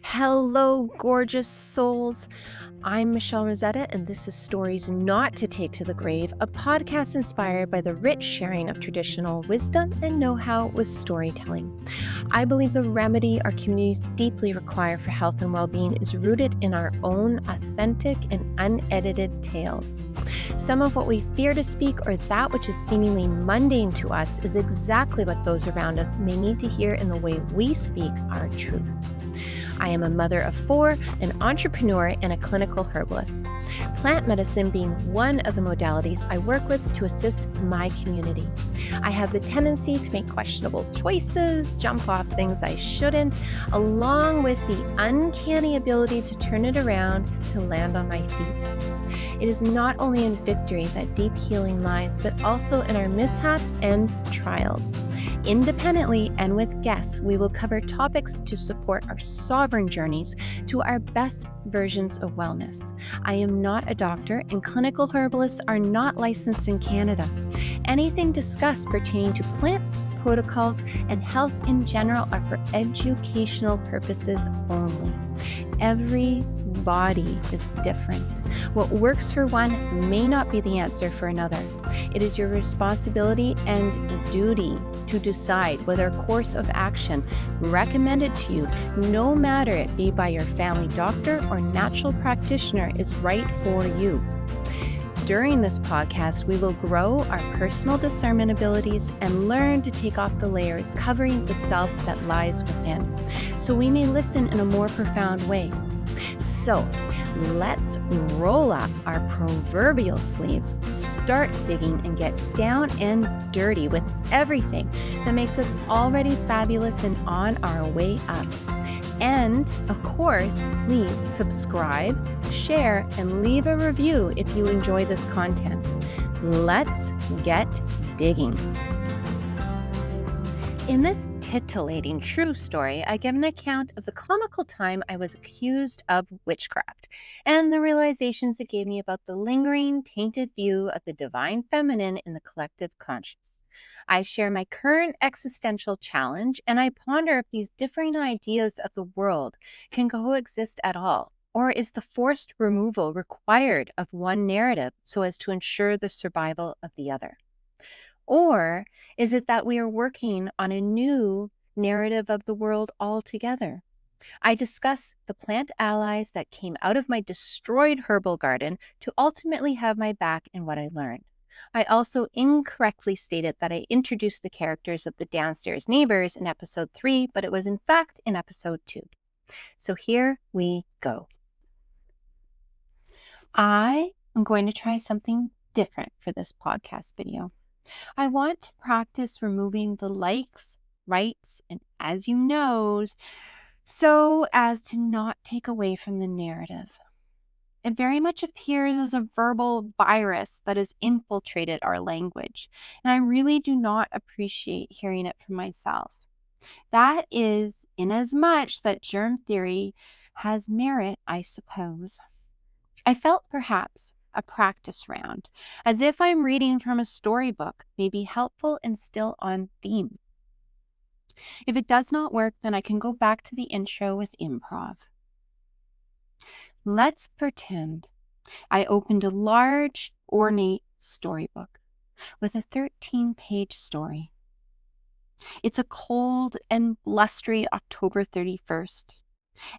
Hello, gorgeous souls. I'm Michelle Rosetta, and this is Stories Not to Take to the Grave, a podcast inspired by the rich sharing of traditional wisdom and know-how with storytelling. I believe the remedy our communities deeply require for health and well-being is rooted in our own authentic and unedited tales. Some of what we fear to speak or that which is seemingly mundane to us is exactly what those around us may need to hear in the way we speak our truth. I am a mother of 4, an entrepreneur, and a clinical herbalist. Plant medicine being one of the modalities I work with to assist my community. I have the tendency to make questionable choices, jump off things I shouldn't, along with the uncanny ability to turn it around to land on my feet. It is not only in victory that deep healing lies, but also in our mishaps and trials. Independently and with guests, we will cover topics to support our sovereign journeys to our best versions of wellness. I am not a doctor, and clinical herbalists are not licensed in Canada. Anything discussed pertaining to plants, protocols, and health in general are for educational purposes only. Every body is different. What works for one may not be the answer for another. It is your responsibility and duty to decide whether a course of action recommended to you, no matter it be by your family doctor or natural practitioner, is right for you. During this podcast, we will grow our personal discernment abilities and learn to take off the layers covering the self that lies within, so we may listen in a more profound way. So, let's roll up our proverbial sleeves, start digging, and get down and dirty with everything that makes us already fabulous and on our way up. And, of course, please subscribe, share, and leave a review if you enjoy this content. Let's get digging. In this titillating true story, I give an account of the comical time I was accused of witchcraft and the realizations it gave me about the lingering, tainted view of the divine feminine in the collective conscious. I share my current existential challenge, and I ponder if these differing ideas of the world can coexist at all, or is the forced removal required of one narrative so as to ensure the survival of the other? Or is it that we are working on a new narrative of the world altogether? I discuss the plant allies that came out of my destroyed herbal garden to ultimately have my back in what I learned. I also incorrectly stated that I introduced the characters of the downstairs neighbors in episode 3, but it was in fact in episode 2. So here we go. I am going to try something different for this podcast video. I want to practice removing the likes, rights, and as you knows, so as to not take away from the narrative. It very much appears as a verbal virus that has infiltrated our language, and I really do not appreciate hearing it from myself. That is inasmuch that germ theory has merit, I suppose. I felt perhaps a practice round, as if I'm reading from a storybook, may be helpful and still on theme. If it does not work, then I can go back to the intro with improv. Let's pretend I opened a large, ornate storybook with a 13-page story. It's a cold and blustery October 31st,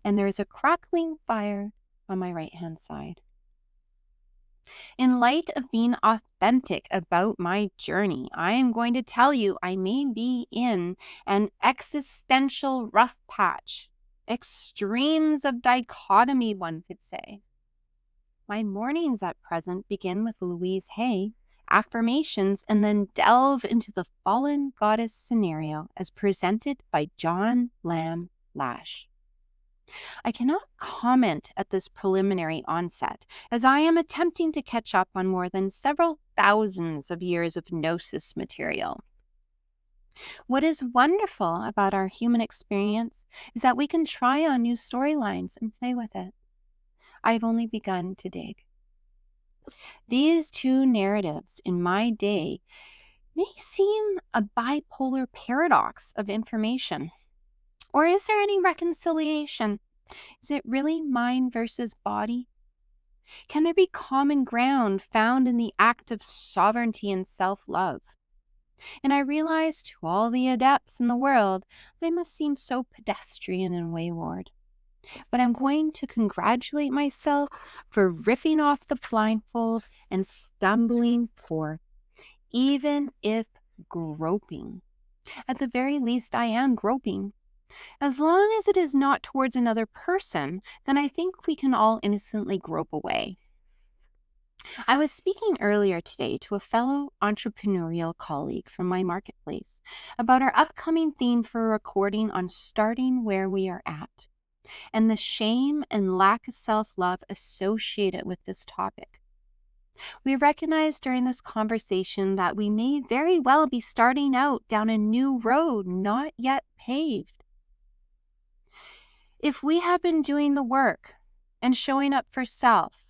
and there is a crackling fire on my right-hand side. In light of being authentic about my journey, I am going to tell you I may be in an existential rough patch. Extremes of dichotomy, one could say. My mornings at present begin with Louise Hay, affirmations, and then delve into the fallen goddess scenario as presented by John Lamb Lash. I cannot comment at this preliminary onset, as I am attempting to catch up on more than several thousands of years of gnosis material. What is wonderful about our human experience is that we can try on new storylines and play with it. I've only begun to dig. These two narratives in my day may seem a bipolar paradox of information. Or is there any reconciliation? Is it really mind versus body? Can there be common ground found in the act of sovereignty and self-love? And I realize to all the adepts in the world, I must seem so pedestrian and wayward. But I'm going to congratulate myself for ripping off the blindfold and stumbling forth, even if groping. At the very least, I am groping. As long as it is not towards another person, then I think we can all innocently grope away. I was speaking earlier today to a fellow entrepreneurial colleague from my marketplace about our upcoming theme for a recording on starting where we are at and the shame and lack of self-love associated with this topic. We recognized during this conversation that we may very well be starting out down a new road not yet paved. If we have been doing the work and showing up for self,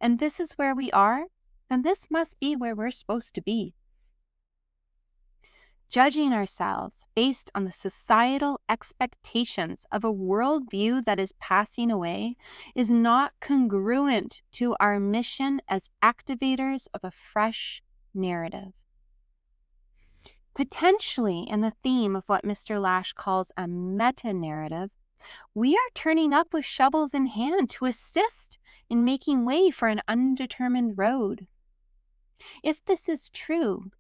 and this is where we are, then this must be where we're supposed to be. Judging ourselves based on the societal expectations of a worldview that is passing away is not congruent to our mission as activators of a fresh narrative. Potentially, in the theme of what Mr. Lash calls a meta-narrative, we are turning up with shovels in hand to assist in making way for an undetermined road. If this is true,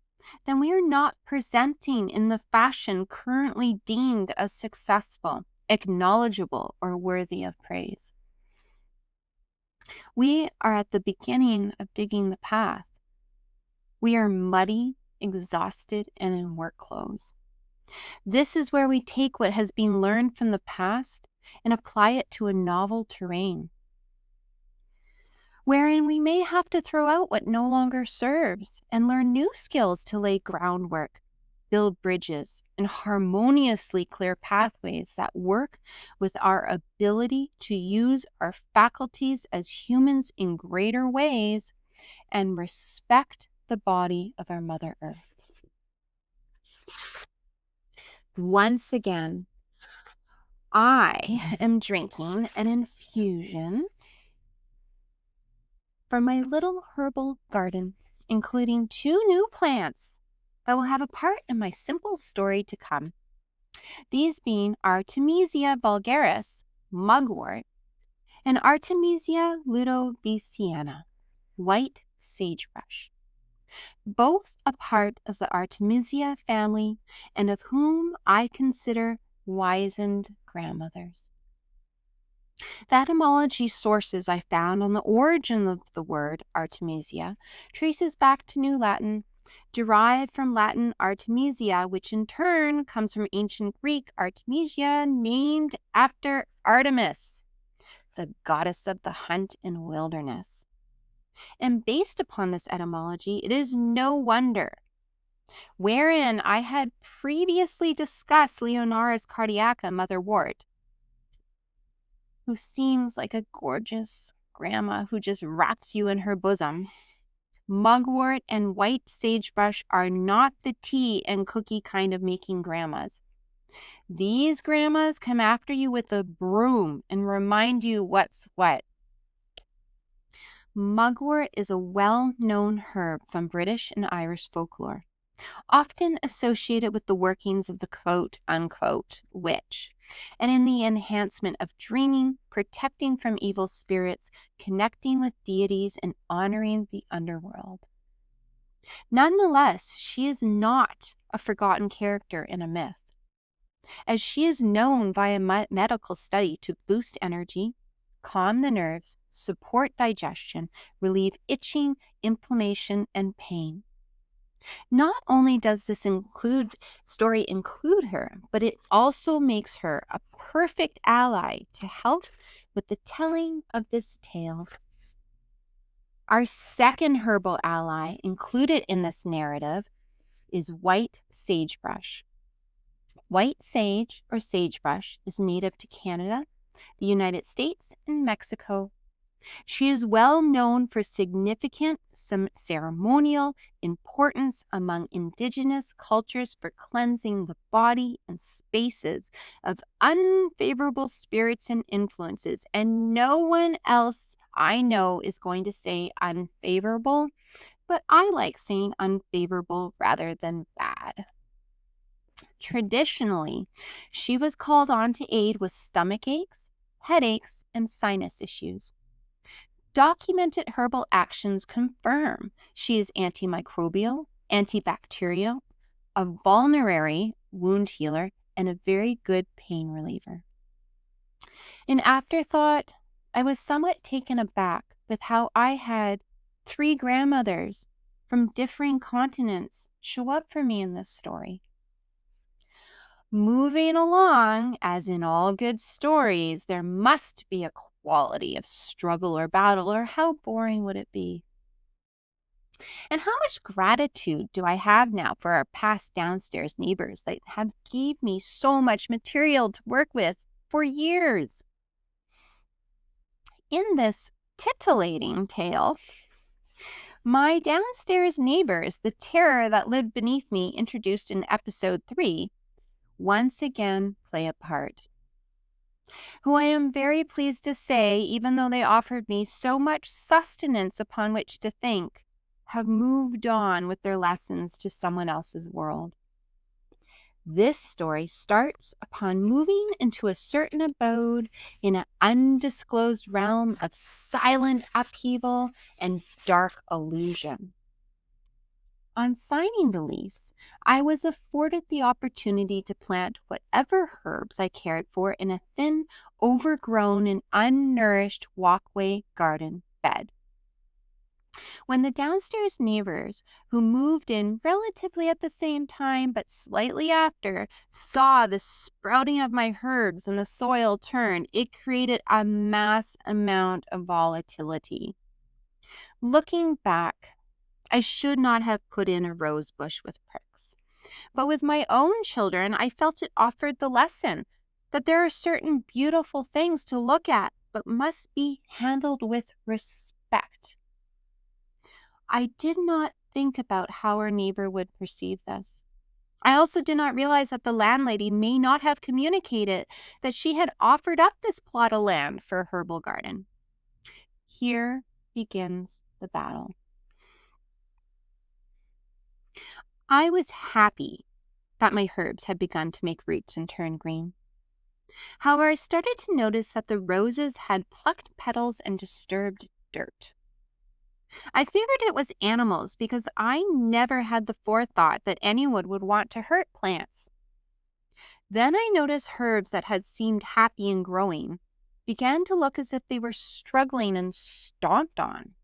then we are not presenting in the fashion currently deemed as successful, acknowledgeable, or worthy of praise. We are at the beginning of digging the path. We are muddy, exhausted, and in work clothes. This is where we take what has been learned from the past and apply it to a novel terrain, wherein we may have to throw out what no longer serves and learn new skills to lay groundwork, build bridges, and harmoniously clear pathways that work with our ability to use our faculties as humans in greater ways and respect the body of our Mother Earth. Once again, I am drinking an infusion from my little herbal garden, including 2 new plants that will have a part in my simple story to come. These being Artemisia vulgaris, mugwort, and Artemisia ludoviciana, white sagebrush, both a part of the Artemisia family and of whom I consider wizened grandmothers. The etymology sources I found on the origin of the word Artemisia traces back to New Latin, derived from Latin Artemisia, which in turn comes from ancient Greek Artemisia, named after Artemis, the goddess of the hunt and wilderness. And based upon this etymology, it is no wonder, wherein I had previously discussed Leonora's cardiaca motherwort, who seems like a gorgeous grandma who just wraps you in her bosom. Mugwort and white sagebrush are not the tea and cookie kind of making grandmas. These grandmas come after you with a broom and remind you what's what. Mugwort is a well-known herb from British and Irish folklore, often associated with the workings of the quote-unquote witch, and in the enhancement of dreaming, protecting from evil spirits, connecting with deities, and honoring the underworld. Nonetheless, she is not a forgotten character in a myth, as she is known via medical study to boost energy, calm the nerves, support digestion, relieve itching, inflammation, and pain. Not only does this story include her, but it also makes her a perfect ally to help with the telling of this tale. Our second herbal ally included in this narrative is white sagebrush. White sage or sagebrush is native to Canada, the United States, and Mexico. She is well known for significant ceremonial importance among indigenous cultures for cleansing the body and spaces of unfavorable spirits and influences. And no one else I know is going to say unfavorable, but I like saying unfavorable rather than bad. Traditionally, she was called on to aid with stomach aches, headaches, and sinus issues. Documented herbal actions confirm she is antimicrobial, antibacterial, a vulnerary wound healer, and a very good pain reliever. In afterthought, I was somewhat taken aback with how I had 3 grandmothers from differing continents show up for me in this story. Moving along, as in all good stories, there must be a quality of struggle or battle, or how boring would it be? And how much gratitude do I have now for our past downstairs neighbors that have gave me so much material to work with for years? In this titillating tale, my downstairs neighbors, the terror that lived beneath me, introduced in episode 3, once again play a part, who I am very pleased to say, even though they offered me so much sustenance upon which to think, have moved on with their lessons to someone else's world. This story starts upon moving into a certain abode in an undisclosed realm of silent upheaval and dark illusion. On signing the lease, I was afforded the opportunity to plant whatever herbs I cared for in a thin, overgrown, and unnourished walkway garden bed. When the downstairs neighbors, who moved in relatively at the same time but slightly after, saw the sprouting of my herbs and the soil turn, it created a mass amount of volatility. Looking back, I should not have put in a rose bush with pricks. But with my own children, I felt it offered the lesson that there are certain beautiful things to look at, but must be handled with respect. I did not think about how our neighbor would perceive this. I also did not realize that the landlady may not have communicated that she had offered up this plot of land for a herbal garden. Here begins the battle. I was happy that my herbs had begun to make roots and turn green. However, I started to notice that the roses had plucked petals and disturbed dirt. I figured it was animals because I never had the forethought that anyone would want to hurt plants. Then I noticed herbs that had seemed happy and growing began to look as if they were struggling and stomped on.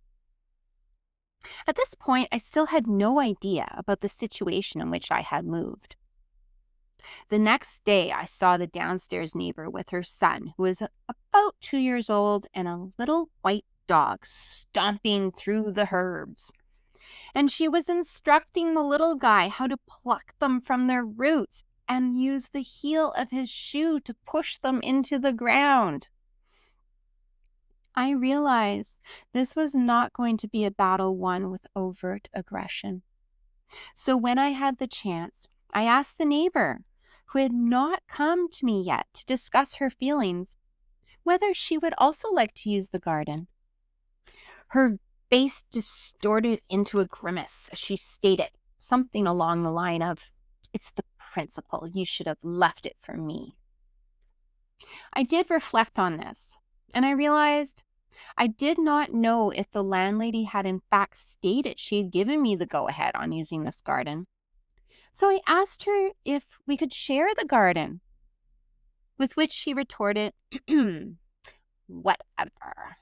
At this point, I still had no idea about the situation in which I had moved. The next day, I saw the downstairs neighbor with her son, who was about 2 years old, and a little white dog stomping through the herbs. And she was instructing the little guy how to pluck them from their roots and use the heel of his shoe to push them into the ground. I realized this was not going to be a battle won with overt aggression. So when I had the chance, I asked the neighbor, who had not come to me yet to discuss her feelings, whether she would also like to use the garden. Her face distorted into a grimace as she stated something along the line of, "It's the principle. You should have left it for me." I did reflect on this, and I realized I did not know if the landlady had in fact stated she had given me the go-ahead on using this garden. So I asked her if we could share the garden, with which she retorted, "Whatever."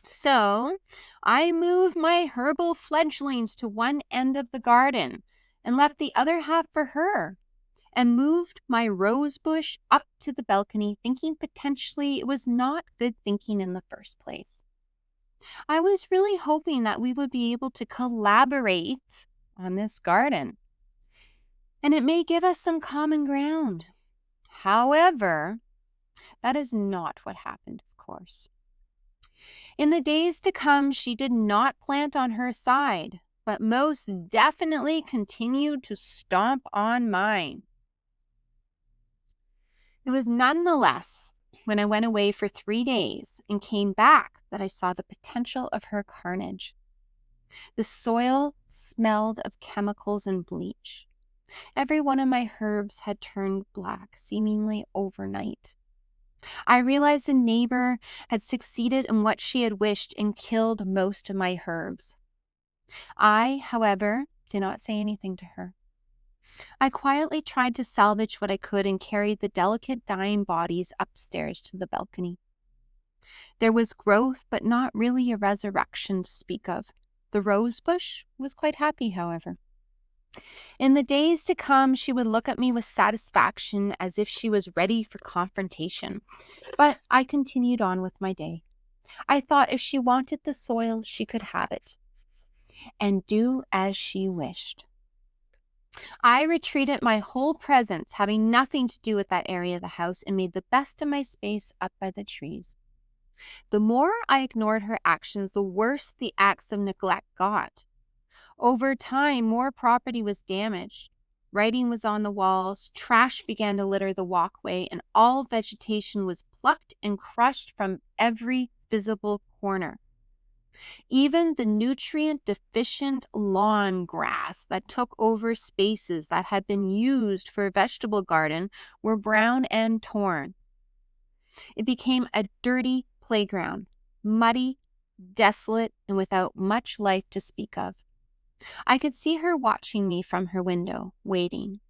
So I moved my herbal fledglings to one end of the garden and left the other half for her, and moved my rose bush up to the balcony, thinking potentially it was not good thinking in the first place. I was really hoping that we would be able to collaborate on this garden, and it may give us some common ground. However, that is not what happened, of course. In the days to come, she did not plant on her side, but most definitely continued to stomp on mine. It was nonetheless when I went away for 3 days and came back that I saw the potential of her carnage. The soil smelled of chemicals and bleach. Every one of my herbs had turned black, seemingly overnight. I realized the neighbor had succeeded in what she had wished and killed most of my herbs. I, however, did not say anything to her. I quietly tried to salvage what I could and carried the delicate dying bodies upstairs to the balcony. There was growth, but not really a resurrection to speak of. The rose bush was quite happy, however. In the days to come, she would look at me with satisfaction as if she was ready for confrontation. But I continued on with my day. I thought if she wanted the soil, she could have it and do as she wished. I retreated my whole presence, having nothing to do with that area of the house, and made the best of my space up by the trees. The more I ignored her actions, the worse the acts of neglect got. Over time, more property was damaged. Writing was on the walls, trash began to litter the walkway, and all vegetation was plucked and crushed from every visible corner. Even the nutrient-deficient lawn grass that took over spaces that had been used for a vegetable garden were brown and torn. It became a dirty playground, muddy, desolate, and without much life to speak of. I could see her watching me from her window, waiting,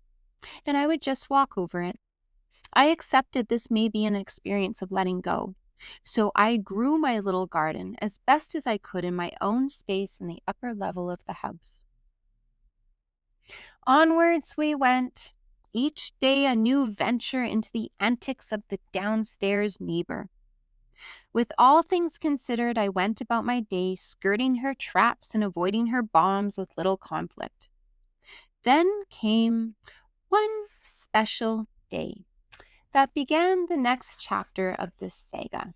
and I would just walk over it. I accepted this may be an experience of letting go, so I grew my little garden as best as I could in my own space in the upper level of the house. Onwards we went, each day a new venture into the antics of the downstairs neighbor. With all things considered, I went about my day, skirting her traps and avoiding her bombs with little conflict. Then came one special day that began the next chapter of this saga.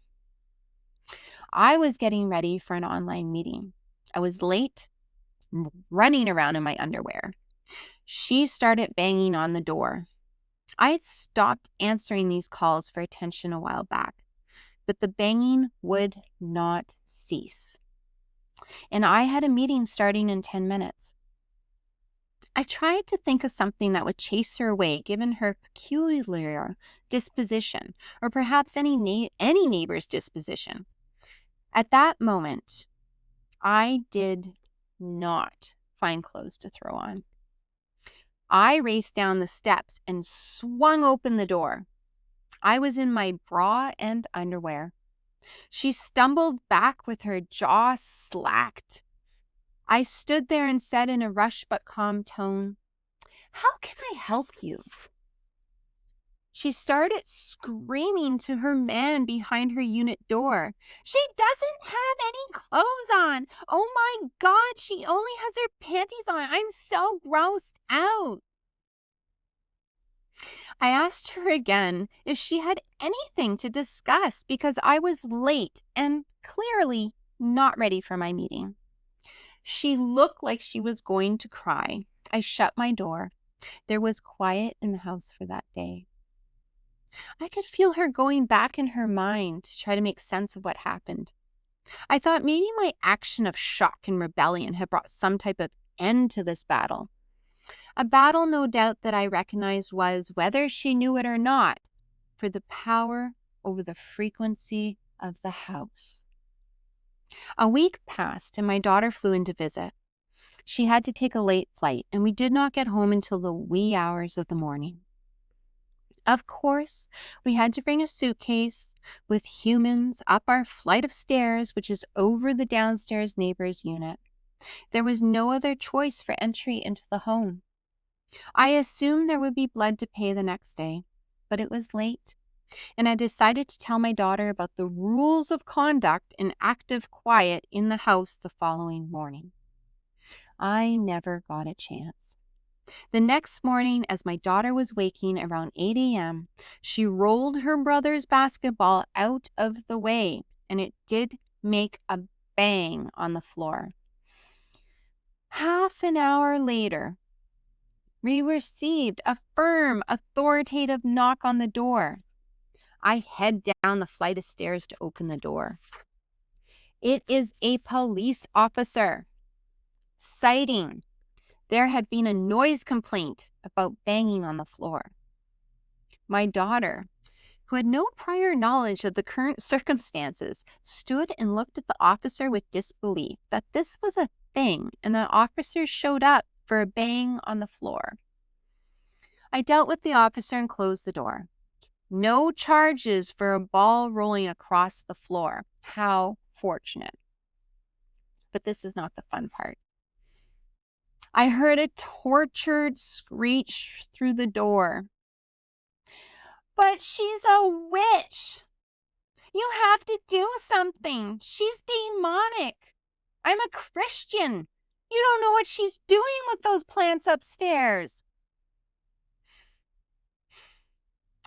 I was getting ready for an online meeting. I was late, running around in my underwear. She started banging on the door. I had stopped answering these calls for attention a while back, but the banging would not cease. And I had a meeting starting in 10 minutes. I tried to think of something that would chase her away, given her peculiar disposition, or perhaps any neighbor's disposition. At that moment, I did not find clothes to throw on. I raced down the steps and swung open the door. I was in my bra and underwear. She stumbled back with her jaw slacked. I stood there and said in a rushed but calm tone, "How can I help you?" She started screaming to her man behind her unit door. "She doesn't have any clothes on. Oh my God, she only has her panties on. I'm so grossed out." I asked her again if she had anything to discuss because I was late and clearly not ready for my meeting. She looked like she was going to cry. I shut my door. There was quiet in the house for that day. I could feel her going back in her mind to try to make sense of what happened. I thought maybe my action of shock and rebellion had brought some type of end to this battle. A battle, no doubt, that I recognized was, whether she knew it or not, for the power over the frequency of the house. A week passed and my daughter flew in to visit. She had to take a late flight and we did not get home until the wee hours of the morning. Of course, we had to bring a suitcase with humans up our flight of stairs, which is over the downstairs neighbor's unit. There was no other choice for entry into the home. I assumed there would be blood to pay the next day, but it was late, and I decided to tell my daughter about the rules of conduct and active quiet in the house the following morning. I never got a chance. The next morning, as my daughter was waking around 8 a.m., she rolled her brother's basketball out of the way, and it did make a bang on the floor. Half an hour later, we received a firm, authoritative knock on the door. I head down the flight of stairs to open the door. It is a police officer, citing there had been a noise complaint about banging on the floor. My daughter, who had no prior knowledge of the current circumstances, stood and looked at the officer with disbelief that this was a thing and that officers showed up for a bang on the floor. I dealt with the officer and closed the door. No charges for a ball rolling across the floor. How fortunate. But this is not the fun part. I heard a tortured screech through the door. But she's a witch. You have to do something. She's demonic. I'm a Christian. You don't know what she's doing with those plants upstairs.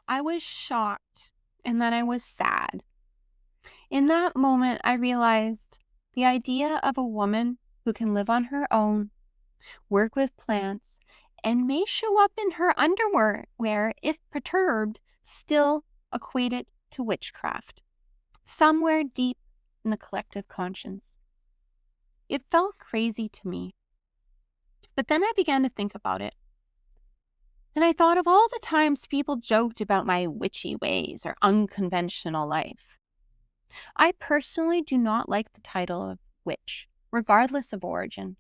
I was shocked, and then I was sad. In that moment, I realized the idea of a woman who can live on her own, work with plants, and may show up in her underwear, if perturbed, still equated to witchcraft, somewhere deep in the collective conscience. It felt crazy to me. But then I began to think about it. And I thought of all the times people joked about my witchy ways or unconventional life. I personally do not like the title of witch, regardless of origin.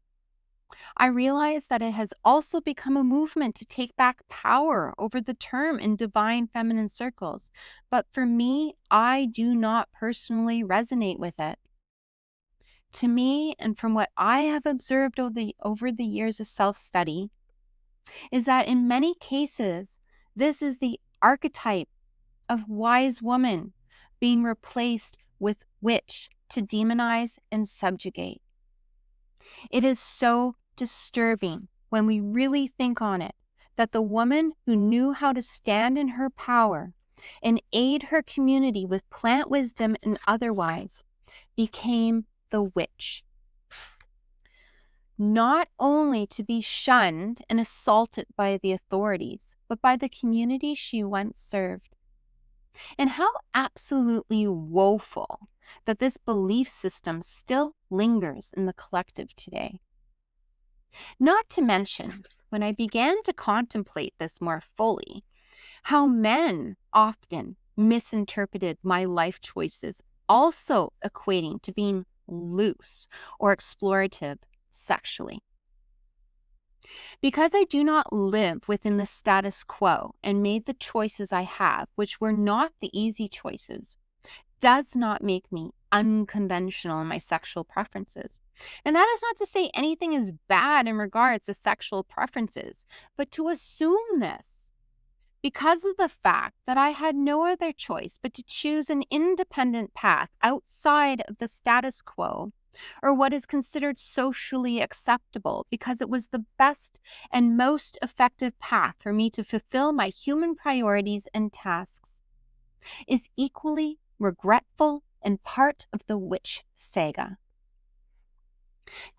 I realize that it has also become a movement to take back power over the term in divine feminine circles. But for me, I do not personally resonate with it. To me, and from what I have observed over the years of self-study, is that in many cases, this is the archetype of wise woman being replaced with witch to demonize and subjugate. It is so disturbing when we really think on it, that the woman who knew how to stand in her power and aid her community with plant wisdom and otherwise became the witch. Not only to be shunned and assaulted by the authorities, but by the community she once served. And how absolutely woeful that this belief system still lingers in the collective today. Not to mention, when I began to contemplate this more fully, how men often misinterpreted my life choices, also equating to being loose or explorative sexually. Because I do not live within the status quo and made the choices I have, which were not the easy choices, does not make me unconventional in my sexual preferences. And that is not to say anything is bad in regards to sexual preferences, but to assume this because of the fact that I had no other choice but to choose an independent path outside of the status quo or what is considered socially acceptable, because it was the best and most effective path for me to fulfill my human priorities and tasks, is equally regretful and part of the witch saga.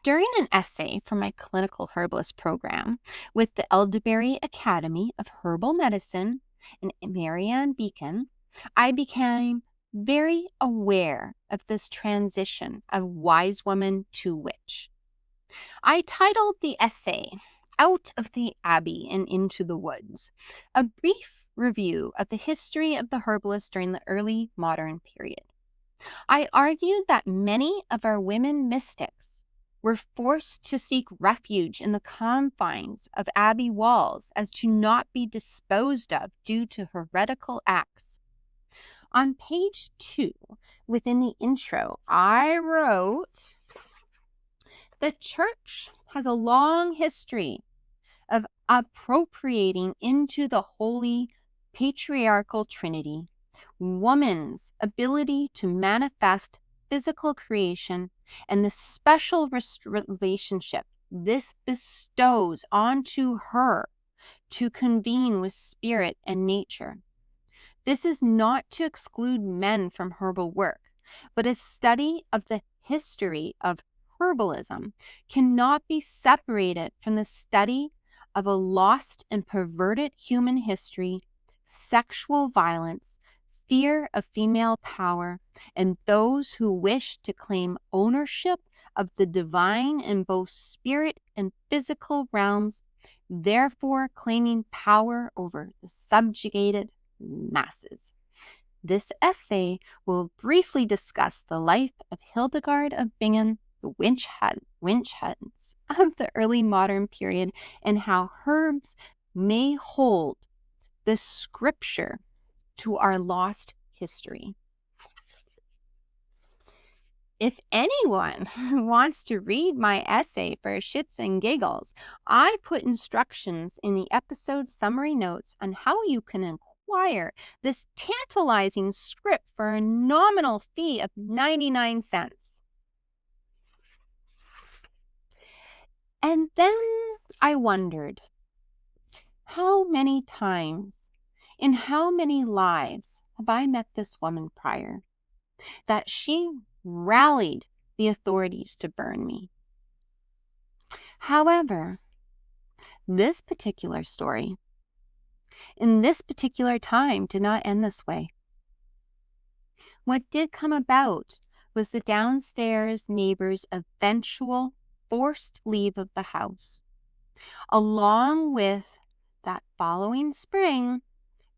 During an essay for my clinical herbalist program with the Elderberry Academy of Herbal Medicine and Marianne Beacon, I became very aware of this transition of wise woman to witch. I titled the essay, Out of the Abbey and Into the Woods, a brief review of the history of the herbalist during the early modern period. I argued that many of our women mystics were forced to seek refuge in the confines of abbey walls as to not be disposed of due to heretical acts. On page 2, within the intro, I wrote, "The church has a long history of appropriating into the holy patriarchal trinity woman's ability to manifest physical creation and the special relationship this bestows onto her to convene with spirit and nature. This is not to exclude men from herbal work, but a study of the history of herbalism cannot be separated from the study of a lost and perverted human history, sexual violence, fear of female power, and those who wish to claim ownership of the divine in both spirit and physical realms, therefore claiming power over the subjugated masses. This essay will briefly discuss the life of Hildegard of Bingen, the witch hunts of the early modern period, and how herbs may hold the scripture to our lost history. If anyone wants to read my essay for shits and giggles, I put instructions in the episode summary notes on how you can acquire this tantalizing script for a nominal fee of 99 cents. And then I wondered, how many times in how many lives have I met this woman prior that she rallied the authorities to burn me? However, this particular story in this particular time did not end this way. What did come about was the downstairs neighbors' eventual forced leave of the house, along with that following spring,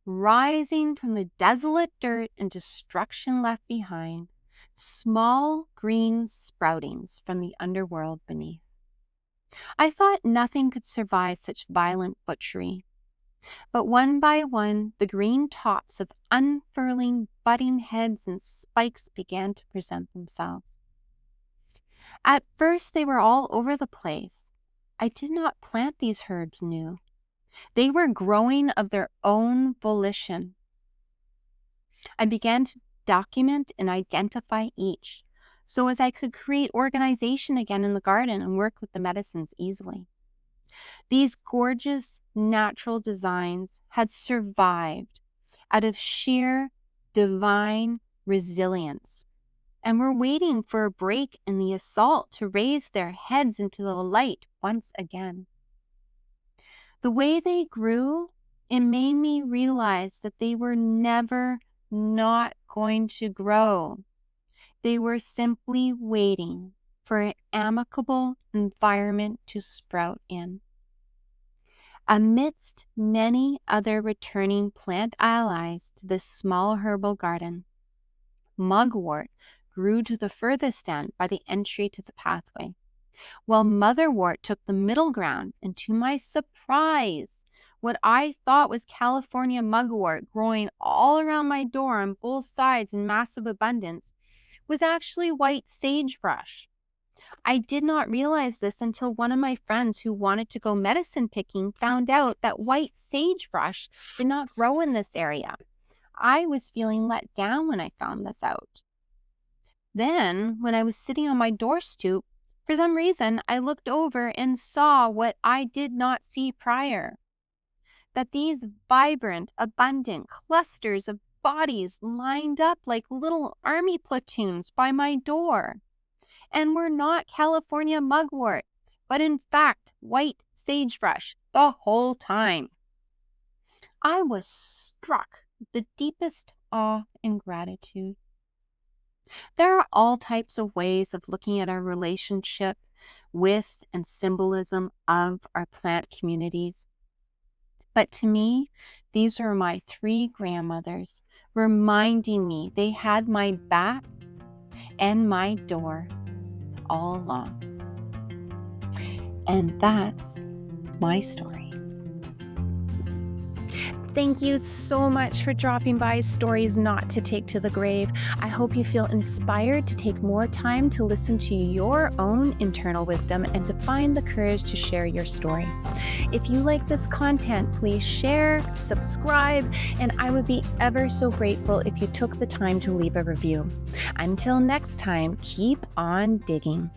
rising from the desolate dirt and destruction left behind, small green sproutings from the underworld beneath. I thought nothing could survive such violent butchery, but one by one the green tops of unfurling budding heads and spikes began to present themselves. At first they were all over the place. I did not plant these herbs new. They were growing of their own volition. I began to document and identify each, so as I could create organization again in the garden and work with the medicines easily. These gorgeous natural designs had survived out of sheer divine resilience and were waiting for a break in the assault to raise their heads into the light once again. The way they grew, it made me realize that they were never not going to grow. They were simply waiting for an amicable environment to sprout in. Amidst many other returning plant allies to this small herbal garden, mugwort grew to the furthest end by the entry to the pathway, while motherwort took the middle ground, and to my surprise, what I thought was California mugwort growing all around my door on both sides in massive abundance was actually white sagebrush. I did not realize this until one of my friends who wanted to go medicine picking found out that white sagebrush did not grow in this area. I was feeling let down when I found this out. Then, when I was sitting on my door stoop, for some reason I looked over and saw what I did not see prior. That these vibrant, abundant clusters of bodies lined up like little army platoons by my door, and were not California mugwort, but in fact white sagebrush the whole time. I was struck with the deepest awe and gratitude. There are all types of ways of looking at our relationship with and symbolism of our plant communities. But to me, these are my three grandmothers reminding me they had my back and my door all along. And that's my story. Thank you so much for dropping by Stories Not to Take to the Grave. I hope you feel inspired to take more time to listen to your own internal wisdom and to find the courage to share your story. If you like this content, please share, subscribe, and I would be ever so grateful if you took the time to leave a review. Until next time, keep on digging.